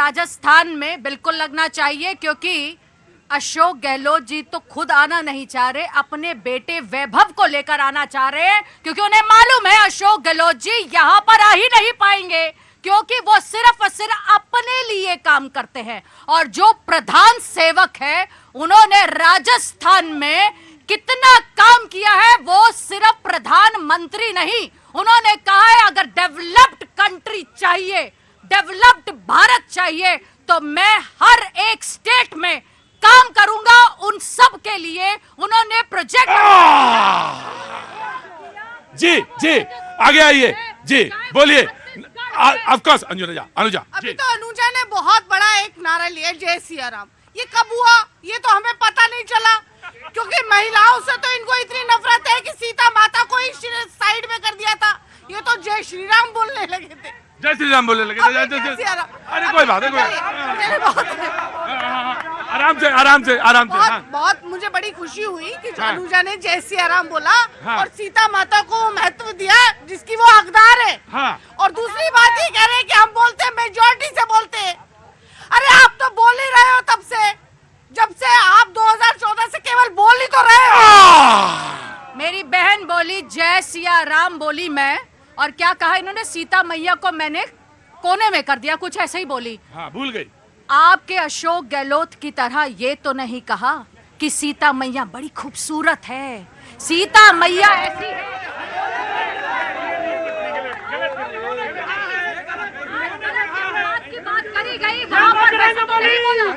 राजस्थान में बिल्कुल लगना चाहिए, क्योंकि अशोक गहलोत जी तो खुद आना नहीं चाह रहे, अपने बेटे वैभव को लेकर आना चाह रहे हैं, क्योंकि उन्हें मालूम है अशोक गहलोत जी यहां पर आ ही नहीं पाएंगे, क्योंकि वो सिर्फ और सिर्फ अपने लिए काम करते हैं। और जो प्रधान सेवक है उन्होंने राजस्थान में कितना काम किया है, वो सिर्फ प्रधानमंत्री नहीं, उन्होंने कहा है अगर डेवलप्ड कंट्री चाहिए, डेवलप्ड भारत चाहिए, तो मैं हर एक स्टेट में काम करूंगा। उन सब के लिए उन्होंने प्रोजेक्ट जी आगे आइए जी, बोलिए। ऑफ कोर्स अनुजा अभी तो अनुजा ने बहुत बड़ा एक नारा लिया, जय सिया राम। ये कब हुआ ये तो हमें पता नहीं चला, क्योंकि महिलाओं से तो इनको इतनी नफरत है कि सीता माता को ही साइड में कर दिया था, ये तो जय श्री राम बोलने लगे थे। जय श्री राम बोलने लगे थे। अरे कोई बात नहीं, आराम से बहुत मुझे बड़ी खुशी हुई कि अनुजा ने जय सिया राम बोला और सीता माता को महत्व दिया जिसकी वो हकदार है। और दूसरी बात ये कह रहे हैं कि हम बोलते हैं मेजॉरिटी से बोलते हैं। अरे आप तो बोल ही रहे हो तब से, जब से आप 2014 से केवल बोल ही तो रहे हो। मेरी बहन बोली जय सिया राम बोली मैं, और क्या कहा इन्होंने, सीता मैया को मैंने कोने में कर दिया, कुछ ऐसे ही बोली। भूल गई। आपके अशोक गहलोत की तरह ये तो नहीं कहा कि सीता मैया बड़ी खूबसूरत है, सीता मैया ऐसी है। बात करी गई वहां पर वैसे तो नहीं बोला।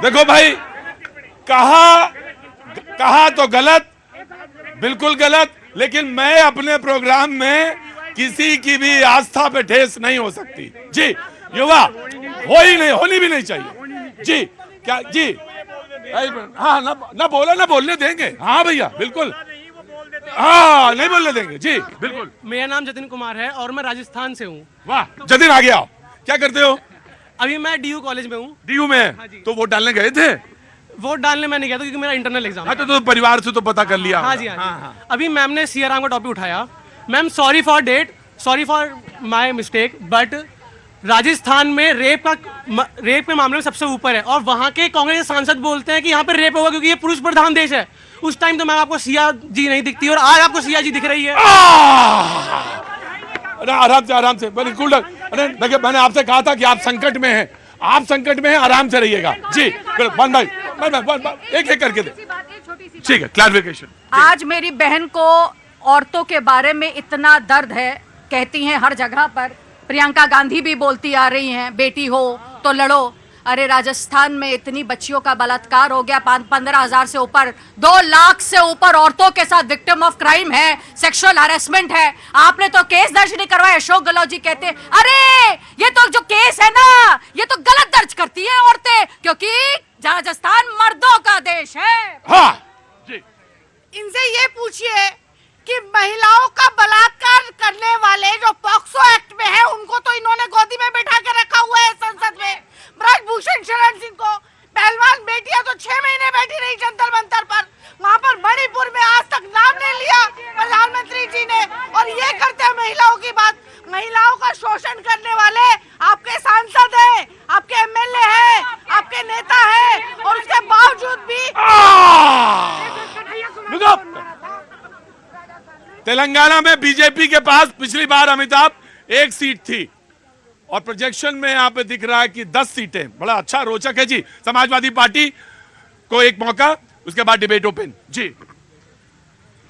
देखो भाई, कहा तो गलत, बिल्कुल गलत, लेकिन मैं अपने प्रोग्राम में किसी की भी आस्था पे ठेस नहीं हो सकती जी। युवा होनी भी नहीं चाहिए जी। क्या जी? हाँ ना बोलने देंगे। हाँ भैया बिल्कुल, हाँ नहीं बोलने देंगे जी बिल्कुल। मेरा नाम जतिन कुमार है और मैं राजस्थान से हूँ। वाह जतिन, आ गया। क्या करते हो? अभी मैं डीयू कॉलेज में हूँ। डीयू में? हाँ जी। तो वोट डालने गए थे? वोट डालने में नहीं गया था क्योंकि मेरा इंटरनल एग्जाम। हाँ तो परिवार से तो पता कर लिया। हाँ जी। अभी मैम ने सिया राम का टॉपिक उठाया। Ma'am sorry for my mistake, but Rajasthan में रेप के मामले में सबसे ऊपर है, और वहाँ के कांग्रेस सांसद बोलते हैं कि यहाँ पे रेप होगा क्योंकि ये पुरुष प्रधान देश है। उस टाइम तो मैम आपको सिया जी नहीं दिखती, और आज आपको सिया जी दिख रही है। आराम से बिल्कुल। अरे देखिए, मैंने आपसे कहा था कि आप संकट में हैं, आराम से रहिएगा जी। बन भाई एक करके दे, ठीक है। क्लैरिफिकेशन। आज मेरी बहन को औरतों के बारे में इतना दर्द है, कहती हैं हर जगह पर, प्रियंका गांधी भी बोलती आ रही हैं बेटी हो तो लड़ो। अरे राजस्थान में इतनी बच्चियों का बलात्कार हो गया, 15,000 से ऊपर, 2 लाख से ऊपर औरतों के साथ विक्टिम ऑफ क्राइम है, सेक्सुअल हैरेसमेंट है। आपने तो केस दर्ज नहीं करवाया। अशोक गहलोत जी कहते अरे ये तो जो केस है ना, ये तो गलत दर्ज करती है औरतें, क्योंकि राजस्थान मर्दों का देश है। हाँ जी। इनसे ये पूछिए कि महिलाओं का बलात्कार करने वाले जो पॉक्सो एक्ट में है, उनको तो इन्होंने गोदी में बैठा के रखा हुआ है संसद में। ब्रजभूषण शरण सिंह को, पहलवान बेटियां तो 6 महीने बैठी रही जंतर मंतर पर, वहां पर मणिपुर में आज तक नाम नहीं लिया प्रधानमंत्री जी ने, और ये करते हैं महिलाओं की बात। महिलाओं का शोषण करने वाले आपके सांसद हैं, आपके एमएलए हैं, आपके नेता हैं, और उसके बावजूद भी तेलंगाना में बीजेपी के पास पिछली बार अमिताभ 1 सीट थी, और प्रोजेक्शन में यहाँ पे दिख रहा है कि 10 सीटें। बड़ा अच्छा रोचक है जी। समाजवादी पार्टी को एक मौका, उसके बाद डिबेट ओपन जी।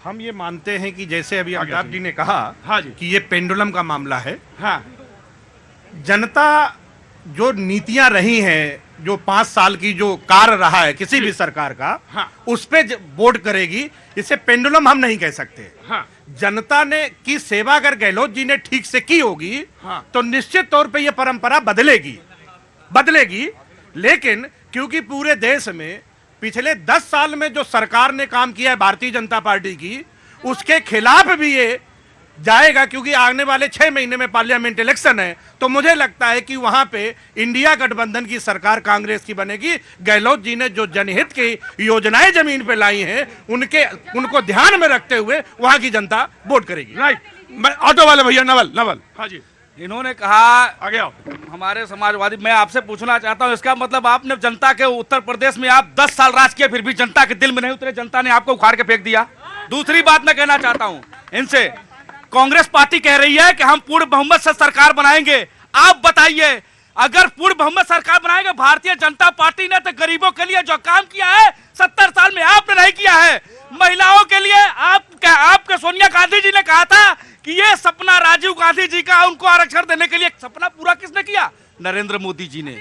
हम ये मानते हैं कि जैसे अभी अमिताभ जी ने कहा, हाँ जी, कि ये पेंडुलम का मामला है। हाँ, जनता जो नीतियां रही हैं, जो 5 साल की जो कार्य रहा है किसी भी सरकार का, हाँ, उस पे वोट करेगी। इसे पेंडुलम हम नहीं कह सकते। हाँ, जनता ने की सेवा अगर गहलोत जी ने ठीक से की होगी, हाँ, तो निश्चित तौर पे ये परंपरा बदलेगी। लेकिन क्योंकि पूरे देश में पिछले 10 साल में जो सरकार ने काम किया है भारतीय जनता पार्टी की, उसके खिलाफ भी ये जाएगा, क्योंकि आने वाले 6 महीने में पार्लियामेंट इलेक्शन है। तो मुझे लगता है कि वहां पे इंडिया गठबंधन की सरकार कांग्रेस की बनेगी। गहलोत जी ने जो जनहित की योजनाएं जमीन पे लाई हैं, उनको ध्यान में रखते हुए वहां की जनता वोट करेगी। राइट। मैं ऑटो वाले भैया नवल। हाँ जी। इन्होंने कहा आगे आओ। हमारे समाजवादी, मैं आपसे पूछना चाहता हूं, इसका मतलब आपने जनता के उत्तर प्रदेश में आप 10 साल राज किए, फिर भी जनता के दिल में नहीं उतरे, जनता ने आपको उखाड़ के फेंक दिया। दूसरी बात मैं कहना चाहता हूं इनसे, कांग्रेस पार्टी कह रही है कि हम पूर्ण बहुमत से सरकार बनाएंगे। आप बताइए, अगर पूर्ण बहुमत सरकार बनाएंगे, भारतीय जनता पार्टी ने तो गरीबों के लिए जो काम किया है 70 साल में आपने नहीं किया है। महिलाओं के लिए आपके सोनिया गांधी जी ने कहा था कि ये सपना राजीव गांधी जी का, उनको आरक्षण देने के लिए सपना पूरा किसने किया? नरेंद्र मोदी जी ने।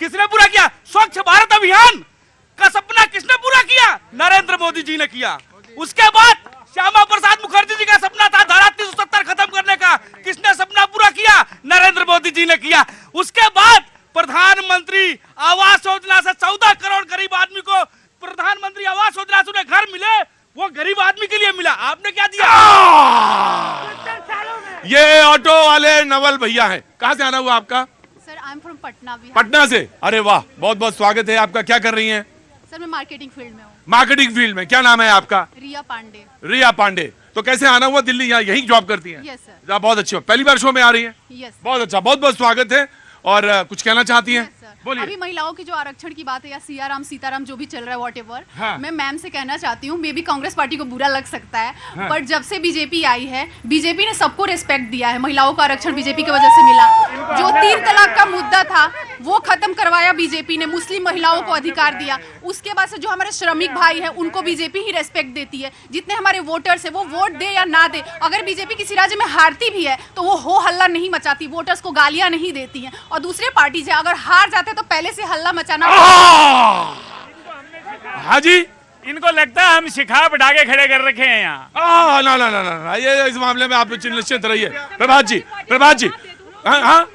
किसने पूरा किया? स्वच्छ भारत अभियान का सपना किसने पूरा किया? नरेंद्र मोदी जी ने किया। उसके बाद श्यामा प्रसाद मुखर्जी जी का सपना था धारा 370 खत्म करने का, किसने सपना पूरा किया? नरेंद्र मोदी जी ने किया। उसके बाद प्रधानमंत्री आवास योजना से 14 करोड़ गरीब आदमी को प्रधानमंत्री आवास योजना से उन्हें घर मिले, वो गरीब आदमी के लिए मिला। आपने क्या दिया? ये ऑटो वाले नवल भैया हैं। कहाँ से आना हुआ आपका? Sir I am from Patna Bihar. Patna से। अरे वाह, बहुत बहुत स्वागत है आपका। क्या कर रही हैं? सर मैं मार्केटिंग फील्ड में हूँ। मार्केटिंग फील्ड में। क्या नाम है आपका? रिया पांडे। रिया पांडे। तो कैसे आना हुआ दिल्ली? यहाँ यही जॉब करती हैं? Yes sir. बहुत अच्छी। पहली बार शो में आ रही हैं? यस बहुत अच्छा, बहुत बहुत स्वागत है। और कुछ कहना चाहती हैं? सर। बोलिए। अभी महिलाओं की जो आरक्षण की बात है या सियाराम सीताराम जो भी चल रहा है वॉट हाँ। मैं मैम से कहना चाहती हूँ, मे बी कांग्रेस पार्टी को बुरा लग सकता है, हाँ। पर जब से बीजेपी आई है, बीजेपी ने सबको रिस्पेक्ट दिया है। महिलाओं का आरक्षण बीजेपी की वजह से मिला। जो 3 तलाक का मुद्दा था वो खत्म करवाया बीजेपी ने, मुस्लिम महिलाओं को अधिकार दिया। उसके बाद से जो हमारे श्रमिक भाई है उनको बीजेपी ही रेस्पेक्ट देती है। जितने हमारे वोटर्स है वो वोट दे या ना दे, अगर बीजेपी किसी राज्य में हारती भी है तो वो हो हल्ला नहीं मचाती, वोटर्स को गालियां नहीं देती है। और दूसरे पार्टी से अगर हार जाते तो पहले से हल्ला मचाना। हाँ जी, इनको लगता है हम शिखा बढ़ा के खड़े कर रखे हैं यहाँ। ना ना ना ना ना, ये इस मामले में आप निश्चित रहिए। प्रभात जी, प्रभात जी, हाँ हाँ,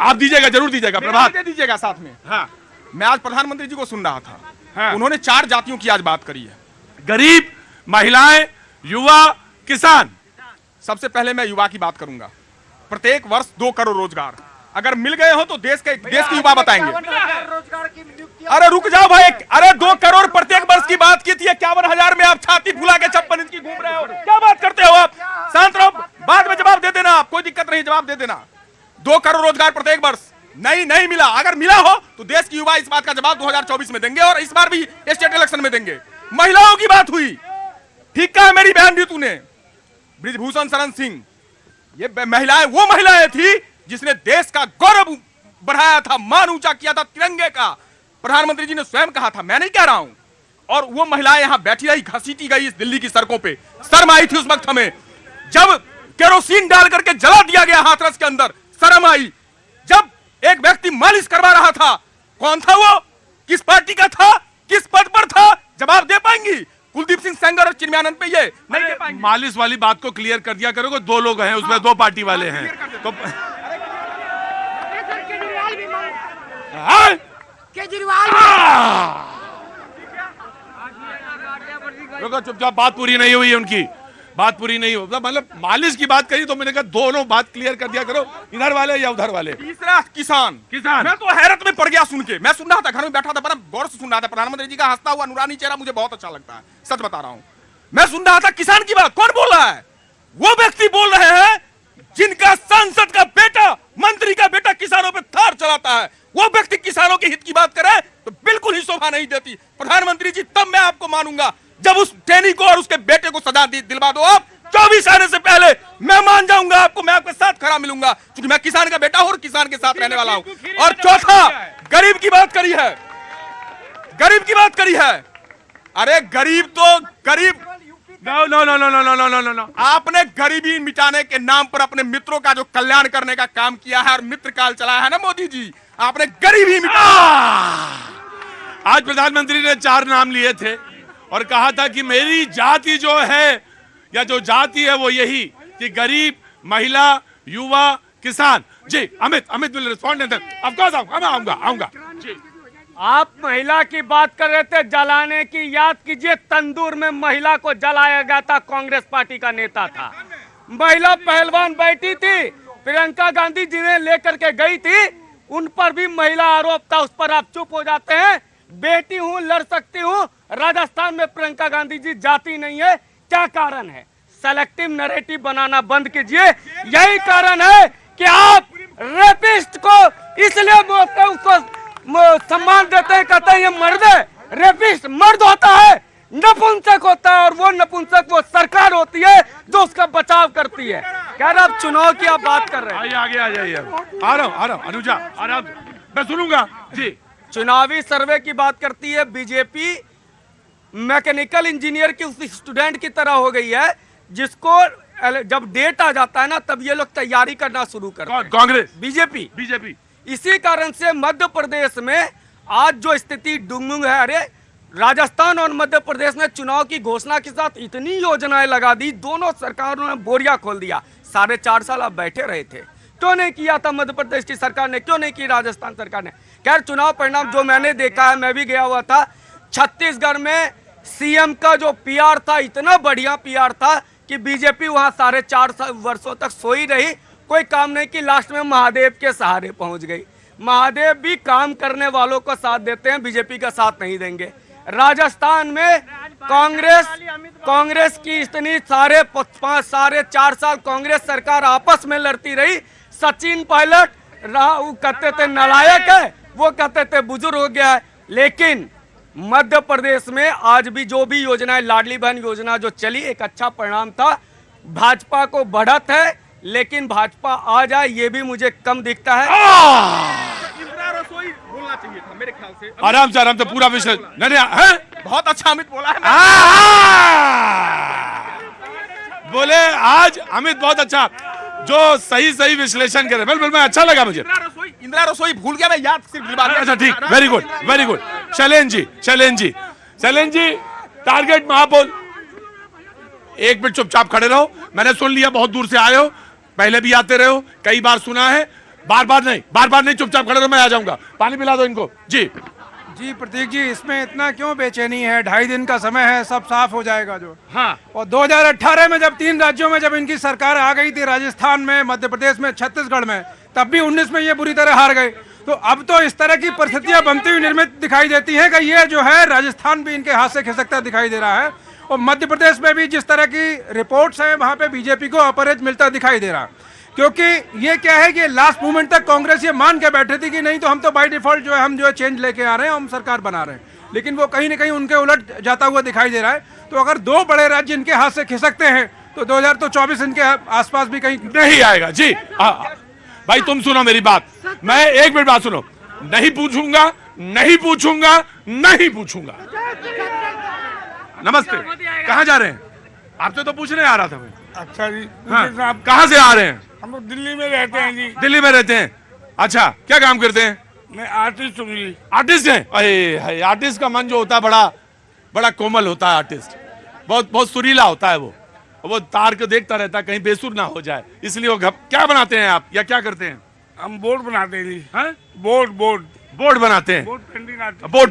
आप दीजिएगा, जरूर दीजिएगा। प्रभात दे दीजिएगा साथ में। हाँ, मैं आज प्रधानमंत्री जी को सुन रहा था। हाँ। उन्होंने 4 जातियों की आज बात करी है। गरीब, महिलाएं, युवा, किसान। सबसे पहले मैं युवा की बात करूंगा। प्रत्येक वर्ष 2 करोड़ रोजगार अगर मिल गए हो तो देश के युवा बताएंगे। अरे रुक जाओ भाई, अरे 2 करोड़ प्रत्येक वर्ष की बात की थी, 51,000 में आप छाती फुला के 56 इंच की घूम रहे हो। क्या बात करते हो आप? शांत रहो, बाद में जवाब दे देना, आप कोई दिक्कत नहीं, जवाब दे देना। 2 करोड़ रोजगार प्रत्येक वर्ष नहीं मिला। अगर मिला हो तो देश के युवा इस बात का जवाब 2024 में देंगे और इस बार भी स्टेट इलेक्शन में देंगे। महिलाओं की बात हुई, ठीक कहा मेरी बहन रीतू ने, ब्रिजभूषण शरण सिंह। ये महिलाएं वो महिलाएं थी जिसने देश का गौरव बढ़ाया था, मान ऊंचा किया था तिरंगे का। प्रधानमंत्री जी ने स्वयं कहा था, मैं नहीं कह रहा हूं। और वो महिलाएं यहां बैठी रही, घसीटी गई इस दिल्ली की सड़कों पे। शर्म आई थी उस वक्त हमें, जब केरोसिन डाल करके जला दिया गया हाथरस के अंदर। शर्म आई जब एक व्यक्ति मालिश करवा रहा था। कौन था वो? किस पार्टी का था? किस पद पर था? जवाब दे पाएंगी? कुलदीप सिंह सेंगर और चिन्मयानंद पे ये नहीं दे पाएंगे। मालिश वाली बात को क्लियर कर दिया करोगे। 2 लोग हैं उसमें, 2 पार्टी वाले हैं तो केजरीवाल रुको, चुपचाप। बात पूरी नहीं हुई है उनकी, बात पूरी नहीं हुई। मतलब मालिश की बात करी तो मैंने कहा दोनों बात क्लियर कर दिया करो, इधर वाले या उधर वाले। तीसरा किसान। मैं तो हैरत में पड़ गया सुन के। मैं सुन रहा था, घर में बैठा था, बड़ा गौर से सुन रहा था। प्रधानमंत्री जी का हंसता हुआ नूरानी चेहरा मुझे बहुत अच्छा लगता है, सच बता रहा हूं। मैं सुन रहा था किसान की बात। कौन बोल रहा है? वो व्यक्ति बोल रहे हैं जिनका सांसद का बेटा, मंत्री का बेटा किसानों पे थार चलाता है। वो व्यक्ति किसानों के हित की बात करे तो बिल्कुल ही शोभा नहीं देती। प्रधानमंत्री जी तब मैं आपको मानूंगा जब उस टैनी को और उसके बेटे को सजा दिलवा दो आप। 24 आने से पहले मैं मान जाऊंगा आपको, मैं आपके साथ खड़ा मिलूंगा, क्योंकि मैं किसान का बेटा हूं और किसान के साथ रहने वाला हूं। और चौथा, गरीब की बात करी है, गरीब की बात करी है। अरे गरीब तो गरीब, no no no no no no no no no. आपने गरीबी मिटाने के नाम पर अपने मित्रों का जो कल्याण करने का काम किया है और मित्र काल चलाया है ना मोदी जी, आपने गरीबी मिटा। आज प्रधानमंत्री ने 4 नाम लिए थे और कहा था कि मेरी जाति जो है या जो जाति है वो यही कि गरीब, महिला, युवा, किसान। जी Amit will respond. Of course आऊंगा जी। आप महिला की बात कर रहे थे, जलाने की। याद कीजिए, तंदूर में महिला को जलाया गया था, कांग्रेस पार्टी का नेता था। महिला पहलवान बैठी थी, प्रियंका गांधी जिन्हें लेकर के गई थी, उन पर भी महिला आरोप था, उस पर आप चुप हो जाते हैं। बेटी हूं, लड़ सकती हूं। राजस्थान में प्रियंका गांधी जी जाती नहीं है, क्या कारण है? सेलेक्टिव नैरेटिव बनाना बंद कीजिए। यही कारण है कि आप रेपिस्ट को इसलिए बोलते हैं, उसको सम्मान देते हैं, कहते हैं ये मर्द है। रेपिस्ट मर्द होता है, नपुंसक होता है, और वो नपुंसक वो सरकार होती है जो उसका बचाव करती है। कह रहे आप चुनाव की आप बात कर रहे हैं, आइए आगे आ जाइए। आ रहा हूँ अनुजा, आ रहा हूँ, मैं सुनूंगा जी। चुनावी सर्वे की बात करती है बीजेपी। मैकेनिकल इंजीनियर की उस स्टूडेंट की तरह हो गई है जिसको जब डेट आ जाता है ना तब ये लोग तैयारी करना शुरू करते हैं। Congress, BJP BJP. इसी कारण से मध्य प्रदेश में आज जो स्थिति डुंगमुंग है, अरे राजस्थान और मध्य प्रदेश ने चुनाव की घोषणा के साथ इतनी योजनाएं लगा दी, दोनों सरकारों ने बोरिया खोल दिया। 4.5 साल आप बैठे रहे थे, क्यों नहीं किया था मध्य प्रदेश की सरकार ने, क्यों नहीं की राजस्थान सरकार ने? खैर चुनाव परिणाम जो मैंने देखा है, मैं भी गया हुआ था, छत्तीसगढ़ में सीएम का जो पीआर था इतना बढ़िया पीआर था कि बीजेपी वहां 4.5 वर्षों तक सोई रही, कोई काम नहीं की, लास्ट में महादेव के सहारे पहुंच गई। महादेव भी काम करने वालों को साथ देते हैं, बीजेपी का साथ नहीं देंगे। राजस्थान में कांग्रेस की इतनी 4.5 साल कांग्रेस सरकार आपस में लड़ती रही। सचिन पायलट वो कहते थे नालायक है, वो कहते थे बुजुर्ग हो गया है, लेकिन मध्य प्रदेश में आज भी जो भी योजनाएं, लाडली बहन योजना जो चली, एक अच्छा परिणाम था। भाजपा को बढ़त है, लेकिन भाजपा आ जाए ये भी मुझे कम दिखता है। इंदिरा रसोई बोलना चाहिए था मेरे ख्याल से। आराम से पूरा विश्लेषण। नहीं है, बहुत अच्छा अमित बोला है। बोले आज अमित बहुत अच्छा, जो सही विश्लेषण करे। बिल्कुल मैं अच्छा लगा मुझे। इंदिरा रसोई भूल गया मैं, याद सिर्फ दिलवा दिया। अच्छा ठीक, very good. Shailendra ji target महापौर, एक मिनट चुपचाप खड़े रहो। मैंने सुन लिया, बहुत दूर से आए हो, पहले भी आते रहे हो, कई बार सुना है। बार बार नहीं, चुपचाप खड़े रहो, मैं आ जाऊंगा। पानी पिला दो इनको जी। जी प्रतीक जी, इसमें इतना क्यों बेचैनी है? 2.5 दिन का समय है, सब साफ हो जाएगा जो। हाँ। और 2018 में जब 3 राज्यों में जब इनकी सरकार आ गई थी, राजस्थान में, मध्य प्रदेश में, छत्तीसगढ़ में, तब भी 19 में ये बुरी तरह हार गए। तो अब तो इस तरह की परिस्थितियां बनती हुई निर्मित दिखाई देती हैं कि ये जो है राजस्थान भी इनके हाथ से खिसकता दिखाई दे रहा है, और मध्य प्रदेश में भी जिस तरह की रिपोर्ट्स हैं वहां पे बीजेपी को अपराजित मिलता दिखाई दे रहा है। क्योंकि ये क्या है कि लास्ट मोमेंट तक कांग्रेस ये मान के बैठे थी कि नहीं तो हम तो बाय डिफॉल्ट जो है हम जो है चेंज लेके आ रहे हैं, हम सरकार बना रहे हैं, लेकिन वो कहीं ना कहीं उनके उलट जाता हुआ दिखाई दे रहा है। तो अगर 2 बड़े राज्य इनके हाथ से खिसकते हैं तो 2024 इनके आसपास भी कहीं नहीं आएगा जी। भाई तुम सुनो मेरी बात, मैं एक मिनट बात सुनो। नहीं पूछूंगा। नमस्ते, कहाँ जा रहे हैं? आपसे तो पूछने आ रहा था मैं। अच्छा जी, हाँ, कहाँ से आ रहे हैं? हम लोग दिल्ली में रहते हैं जी। दिल्ली में रहते हैं, अच्छा क्या काम करते हैं? मैं आर्टिस्ट हूँ जी। आर्टिस्ट हैं? अरे आर्टिस्ट का मन जो होता है बड़ा कोमल होता है। आर्टिस्ट बहुत सुरीला होता है। वो तार को देखता रहता है कहीं बेसुर ना हो जाए, इसलिए वो क्या बनाते हैं आप, या क्या करते हैं? हम बोर्ड बनाते हैं जी। हाँ? बोर्ड बनाते हैं, बोर्ड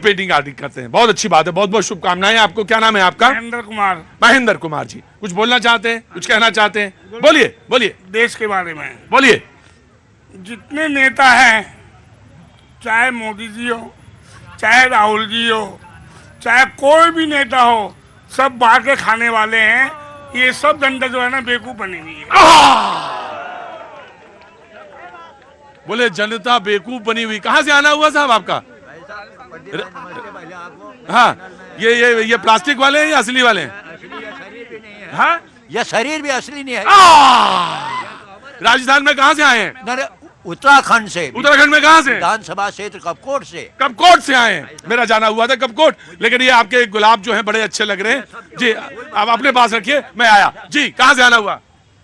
पेंटिंग आर्टिस्ट करते हैं। बहुत अच्छी बात है, बहुत शुभकामनाएं आपको। क्या नाम है आपका? महेंद्र कुमार जी। कुछ बोलना चाहते हैं, कुछ कहना चाहते हैं? बोलिए। देश के बारे में बोलिए। जितने नेता हैं, चाहे मोदी जी हो, चाहे राहुल जी हो, चाहे कोई भी नेता हो, सब बाहर के खाने वाले हैं। ये सब जनता जो है ना बेवकूफ बनी हुई है। बोले जनता बेवकूफ बनी हुई। कहाँ से आना हुआ साहब आपका? हाँ, ये प्लास्टिक वाले हैं या असली वाले हैं? हाँ, यह शरीर भी असली नहीं है। राजस्थान में कहाँ से आए हैं? उत्तराखंड से। उत्तराखंड में कहाँ से? विधानसभा क्षेत्र कपकोट से आए हैं। मेरा जाना हुआ था कपकोट, लेकिन ये आपके गुलाब जो हैं बड़े अच्छे लग रहे हैं जी। आप अपने पास रखिए, मैं आया जी। कहाँ से आना हुआ?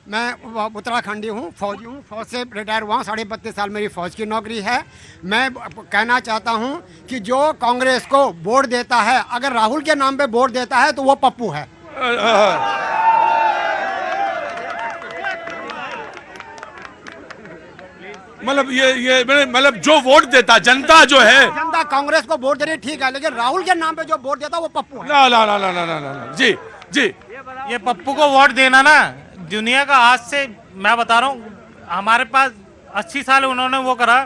मैं उत्तराखंडी हूँ, फौजी हूँ, फौज से रिटायर हुआ हूँ। 32.5 साल मेरी फौज की नौकरी है। मैं कहना चाहता हूँ कि जो कांग्रेस को वोट देता है, अगर राहुल के नाम पे वोट देता है तो वो पप्पू है। मतलब जो वोट देता जनता जो है, जनता कांग्रेस को वोट दे रही ठीक है, लेकिन राहुल के नाम पे जो वोट देता है वो पप्पू है। ना। जी। ये पप्पू को वोट देना ना, दुनिया का आज से मैं बता रहा हूँ, हमारे पास 80 साल उन्होंने वो करा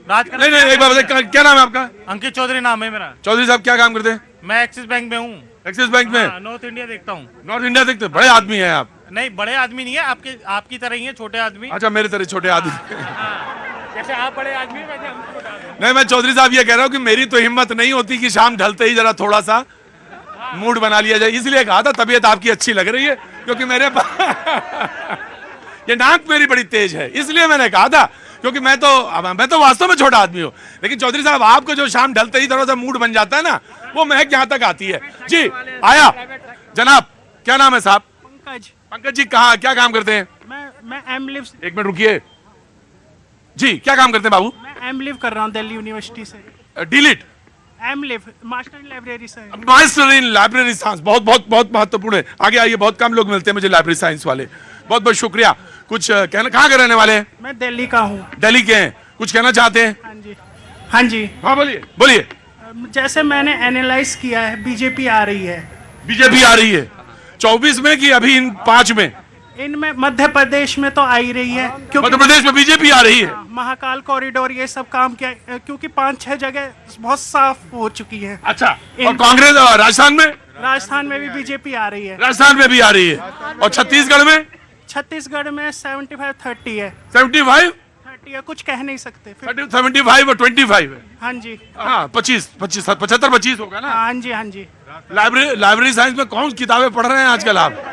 राज। नहीं, एक बार बताइए, क्या नाम है आपका? अंकित चौधरी नाम है मेरा। चौधरी साहब क्या काम करते हैं? मैं एक्सिस बैंक में हूँ। एक्सिस बैंक में? नॉर्थ इंडिया देखता हूँ। नॉर्थ इंडिया देखते हैं, बड़े आदमी हैं आप। नहीं, बड़े आदमी नहीं है, आपकी तरह ही है, छोटे आदमी। अच्छा, मेरे तरह छोटे आदमी। जैसे आप बड़े आदमी, वैसे हम छोटे आदमी। नहीं, मैं चौधरी साहब ये कह रहा हूँ कि मेरी तो हिम्मत नहीं होती कि शाम ढलते ही जरा थोड़ा सा मूड बना लिया जाए, इसलिए कहा था तबीयत आपकी अच्छी लग रही है, क्योंकि मेरे पास ये नाक मेरी बड़ी तेज है, इसलिए मैंने कहा था, क्योंकि मैं तो वास्तव में छोटा आदमी हूँ, लेकिन चौधरी साहब आपको जो शाम ढलते ही थोड़ा सा मूड बन जाता है ना, वो महक यहाँ तक आती है। जी आया जनाब, क्या नाम है साहब? पंकज जी, कहाँ क्या काम करते हैं? मैं एमलिव, एक मिनट रुकिए जी, क्या काम करते हैं बाबू? मैं एमलिव कर रहा हूँ दिल्ली यूनिवर्सिटी से। डिलीट एमलिव, मास्टर इन लाइब्रेरी से। मास्टर इन लाइब्रेरी साइंस, बहुत बहुत बहुत महत्वपूर्ण है। आगे आइए, बहुत कम लोग मिलते हैं मुझे लाइब्रेरी साइंस वाले। बहुत बहुत शुक्रिया। कुछ कहना, कहाँ के रहने वाले हैं? मैं दिल्ली का हूँ। दिल्ली के हैं, कुछ कहना चाहते हैं? हाँ जी, हाँ जी, हाँ बोलिए बोलिए। जैसे मैंने एनालाइज किया है, बीजेपी आ रही है। बीजेपी आ रही है 24 में कि अभी इन 5 में? इनमें मध्य प्रदेश में तो आ ही रही है, क्योंकि मध्य प्रदेश में बीजेपी आ रही है। महाकाल कॉरिडोर ये सब काम किया, क्योंकि 5-6 जगह बहुत साफ हो चुकी है। अच्छा, और कांग्रेस राजस्थान में? राजस्थान में भी बीजेपी आ रही है। राजस्थान में भी आ रही है। और छत्तीसगढ़ में? छत्तीसगढ़ में 75-30 है। 75-30 है, कुछ कह नहीं सकते। 75 और 25 है। हाँ जी, हाँ, 75-25 होगा ना? हाँ जी, हाँ जी। लाइब्रेरी साइंस में कौन किताबें पढ़ रहे हैं आजकल आप?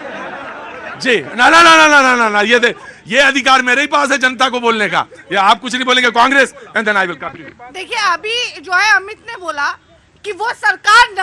जी ना ना ना ना ना ना ना, ये अधिकार मेरे ही पास है जनता को बोलने का। ये आप कुछ नहीं बोलेंगे Congress, and then I will come. देखिए, अभी जो है अमित ने बोला कि वो सरकार